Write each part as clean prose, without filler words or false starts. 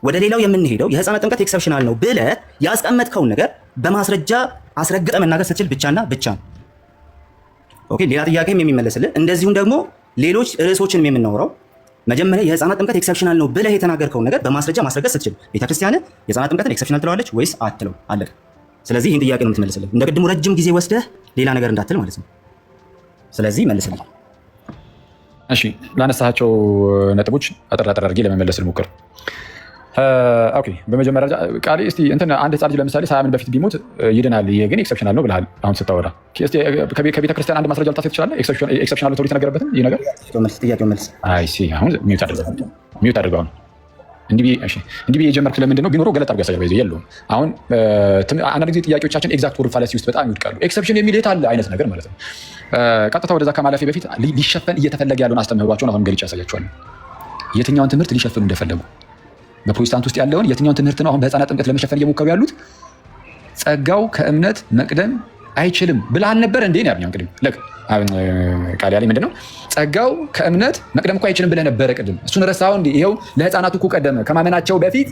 ወደ ሌላው የምንሄደው የህፃናት ጥምቀት ኤክሰፕሽናል ነው ብለህ ያስቀመጥከውን ነገር በማስረጃ አስረግጠ መናገር ስትችል ብቻና ብቻ ነው። ኦኬ። ሌላ ጥያቄም የሚመለስልህ እንደዚሁም ደግሞ ሌሎች ርዕሶችንም የምናወራው መጀመሪያ የህፃናት ጥምቀት ኤክሰፕሽናል ነው ብለህ የተናገርከውን ነገር በማስረጃ ማስረገጥ ስትችል ቤተክርስቲያን የህፃናት ጥምቀትን ኤክሰፕሽናል ትለዋለች ወይስ አትለው? አለቀ። ስለዚህ ይህን ጥያቄ ነው የምትመልስልህ። እንደ ቅድሙ ረጅም ጊዜ ወስደህ ሌላ ነገር እንዳትል ማለት ነው። ስለዚህ መልስልኝ። እሺ፣ ላነሳቸው ነጥቦች አጠር አድርጌ ለመመለስ ልሞክር። ኦኬ፣ በመጀመሪያ ቃሌ እስቲ እንትን አንድ ህፃን ልጅ ለምሳሌ ሳያምን በፊት ቢሞት ይድናል፣ ይሄ ግን ኤክሰፕሽናል ነው ብለሃል። አሁን ስታወራ ከቤተ ክርስቲያን አንድ ማስረጃ ልታሳይ ትችላለህ? ኤክሰፕሽናል ተብሎ የተነገረበትም ይህ ነገር ጥያቄውን መልስ። አይ ሲ አሁን ሚውት አድርገው ነው እንዲህ የጀመርኩት ለምንድን ነው? ቢኖረው ገለጥ አድርጎ ያሳያል። የለውም አሁን አንዳንድ ጊዜ ጥያቄዎቻችን ኤግዛክት ወርድ ፋላሲ ውስጥ በጣም ይወድቃሉ። ኤክሰፕሽን የሚል የት አለ አይነት ነገር ማለት ነው። ቀጥታ ወደዛ ከማለፌ በፊት ሊሸፈን እየተፈለገ ያለውን አስተምህሯቸውን አሁን ገልጬ ያሳያቸዋለሁ። የትኛውን ትምህርት ሊሸፍኑ እንደፈለጉ በፕሮቴስታንት ውስጥ ያለውን የትኛውን ትምህርት ነው አሁን በህፃናት ጥምቀት ለመሸፈን እየሞከሩ ያሉት? ጸጋው ከእምነት መቅደም አይችልም ብለህ አልነበር እንዴ? ነው ያልኛው። ቅድም ቃል ያለኝ ምንድን ነው? ጸጋው ከእምነት መቅደም እኮ አይችልም ብለህ ነበረ ቅድም። እሱን ረሳኸው እንዴ? ይኸው ለህፃናቱ እኮ ቀደመ። ከማመናቸው በፊት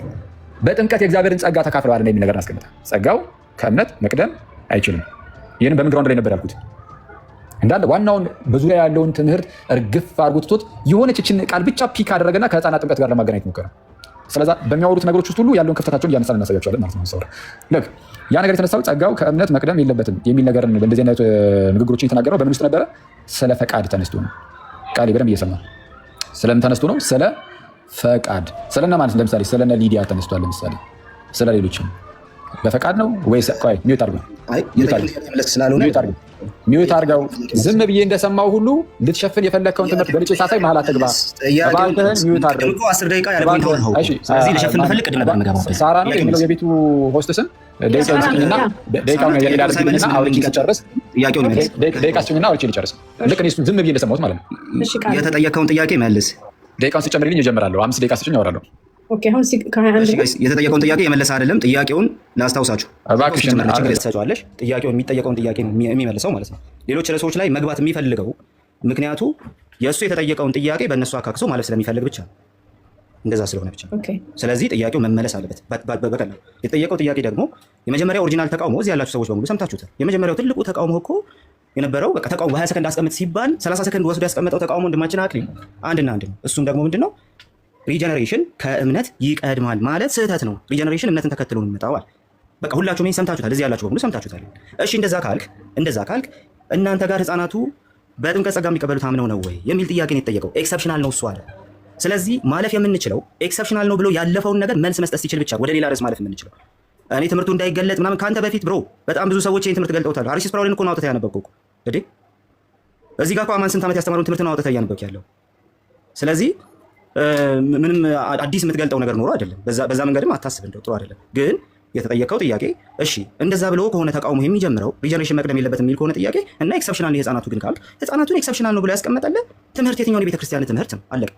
በጥምቀት የእግዚአብሔርን ጸጋ ተካፍለዋል የሚል ነገር አስቀምጠ። ጸጋው ከእምነት መቅደም አይችልም። ይህንን በምን ግራውንድ ላይ ነበር ያልኩት? እንዳለ ዋናውን በዙሪያ ያለውን ትምህርት እርግፍ አድርጎ ትቶት የሆነች ይህችን ቃል ብቻ ፒክ አደረገና ከህፃናት ጥምቀት ጋር ለማገናኘት ሞከረ። ስለዛ በሚያወሩት ነገሮች ውስጥ ሁሉ ያለውን ክፍተታቸውን እያነሳን እናሳያቸዋለን ማለት ነው። ልክ ያ ነገር የተነሳው ጸጋው ከእምነት መቅደም የለበትም የሚል ነገር በእንደዚህ አይነት ንግግሮችን የተናገረው በምን ውስጥ ነበረ? ስለ ፈቃድ ተነስቶ ነው። ቃሌ በደንብ እየሰማ ስለምን ተነስቶ ነው? ስለ ፈቃድ። ስለና ማለት ለምሳሌ ስለነ ሊዲያ ተነስቷል። ለምሳሌ ስለ ሌሎችም በፈቃድ ነው ወይስ? ቆይ ሚውት አድርገው፣ ሚውት አድርገው። ዝም ብዬ እንደሰማው ሁሉ ልትሸፍን የፈለግከውን ትምህርት በልጬ ሳሳይ መሀል አትግባ። እባክህን ሚውት አድርገው። ሳራ ነው የሚለው የቤቱ ሆስትስን ደቂቃውን ስጭኝና አውርቼ ልጨርስ። ደቂቃ ስጭኝና አውርቼ ልጨርስ። ልክ እኔ ዝም ብዬ እንደሰማሁት ማለት ነው። የተጠየቀውን ጥያቄ መልስ። ደቂቃውን ስጨምርልኝ እጀምራለሁ። 5 ደቂቃ ስጭኝ አወራለሁ። የተጠየቀውን ጥያቄ የመለሰ አይደለም። ጥያቄውን ላስታውሳችሁ። ትሰጫዋለሽ። ጥያቄውን የሚጠየቀውን ጥያቄ የሚመልሰው ማለት ነው። ሌሎች ርዕሶች ላይ መግባት የሚፈልገው ምክንያቱ የእሱ የተጠየቀውን ጥያቄ በእነሱ አካክሶ ማለፍ ስለሚፈልግ ብቻ ነው። እንደዛ ስለሆነ ብቻ። ስለዚህ ጥያቄው መመለስ አለበት በቀላሉ። የተጠየቀው ጥያቄ ደግሞ የመጀመሪያ ኦሪጂናል ተቃውሞ እዚህ ያላችሁ ሰዎች በሙሉ ሰምታችሁታል። የመጀመሪያው ትልቁ ተቃውሞ እኮ የነበረው በቃ ተቃውሞ በ20 ሰከንድ አስቀምጥ ሲባል 30 ሰከንድ ወስዶ ያስቀመጠው ተቃውሞ ወንድማችን አክሊል አንድና አንድ ነው። እሱም ደግሞ ምንድነው? ሪጀነሬሽን ከእምነት ይቀድማል ማለት ስህተት ነው። ሪጀነሬሽን እምነትን ተከትሎ ነው የሚመጣው። በቃ ሁላችሁም ይሄን ሰምታችሁታል። እዚህ ያላችሁ በሙሉ ሰምታችሁታል። እሺ እንደዛ ካልክ እናንተ ጋር ህፃናቱ በጥምቀት ጸጋ የሚቀበሉት አምነው ነው ወይ የሚል ጥያቄ ነው የተጠየቀው። ኤክሰፕሽናል ነው እሱ አለ። ስለዚህ ማለፍ የምንችለው ኤክሰፕሽናል ነው ብሎ ያለፈውን ነገር መልስ መስጠት ሲችል ብቻ ወደ ሌላ ርዕስ ማለፍ የምንችለው። እኔ ትምህርቱ እንዳይገለጥ ምናምን ከአንተ በፊት ብሮ በጣም ብዙ ሰዎች ይህን ትምህርት ገልጠውታል። አሪሲስ ፕራውልን እኮ ነው አውጥተህ ያነበብከው እኮ እንዴ። እዚህ ጋር እኮ አማን ስንት ዓመት ያስተማረውን ትምህርት ነው አውጥተህ እያነበብክ ያለው። ስለዚህ ምንም አዲስ የምትገልጠው ነገር ኖሮ አይደለም። በዛ መንገድም አታስብ፣ እንደው ጥሩ አይደለም። ግን የተጠየቀው ጥያቄ እሺ እንደዛ ብሎ ከሆነ ተቃውሞ የሚጀምረው ሪጀነሬሽን መቅደም የለበትም የሚል ከሆነ ጥያቄ እና ኤክሰፕሽናል ነው የህፃናቱ ግን ካልክ ህፃናቱን ኤክሰፕሽናል ነው ብሎ ያስቀመጠልህ ትምህርት የትኛውን የቤተክርስቲያን ትምህርት ነው? አለቀ።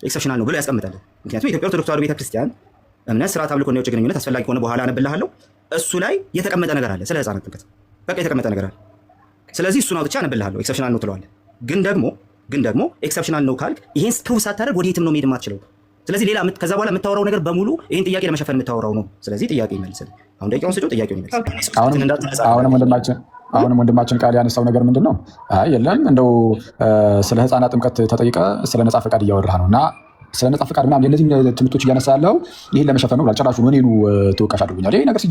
ኤክሰፕሽናል ነው ብሎ ያስቀመጠልህ። ምክንያቱም የኢትዮጵያ ኦርቶዶክስ ተዋሕዶ ቤተክርስቲያን እምነት፣ ስርዓት፣ አምልኮና የውጭ ግንኙነት አስፈላጊ ከሆነ በኋላ አነብልሃለሁ። እሱ ላይ የተቀመጠ ነገር አለ ስለ ህፃናት ጥምቀት። በቃ የተቀመጠ ነገር አለ። ስለዚህ እሱን አውጥቼ አነብልሃለሁ። ኤክሰፕሽናል ነው ትለዋለህ። ግን ደግሞ ኤክሰፕሽናል ነው ካልክ ይሄን ፕሩቭ ሳታደርግ ወዴትም ነው መሄድ የማትችለው። ስለዚህ ሌላ ከዛ በኋላ የምታወራው ነገር በሙሉ ይሄን ጥያቄ ለመሸፈን የምታወራው ነው። ስለዚህ ጥያቄ ይመልስልኝ። አሁን ደቂቃውን ስጪው፣ ጥያቄውን ይመልስ። አሁንም ወንድማችን ቃል ያነሳው ነገር ምንድን ነው? አይ የለም እንደው ስለ ህፃናት ጥምቀት ተጠይቀ ስለ ነፃ ፈቃድ እያወራህ ነው እና ስለ ነፃ ፈቃድ ምናምን የእነዚህ ትምህርቶች እያነሳ ያለው ይህን ለመሸፈን ነው። ጭራሹ እኔኑ ተወቃሽ አድርጎኛል ይሄ ነገር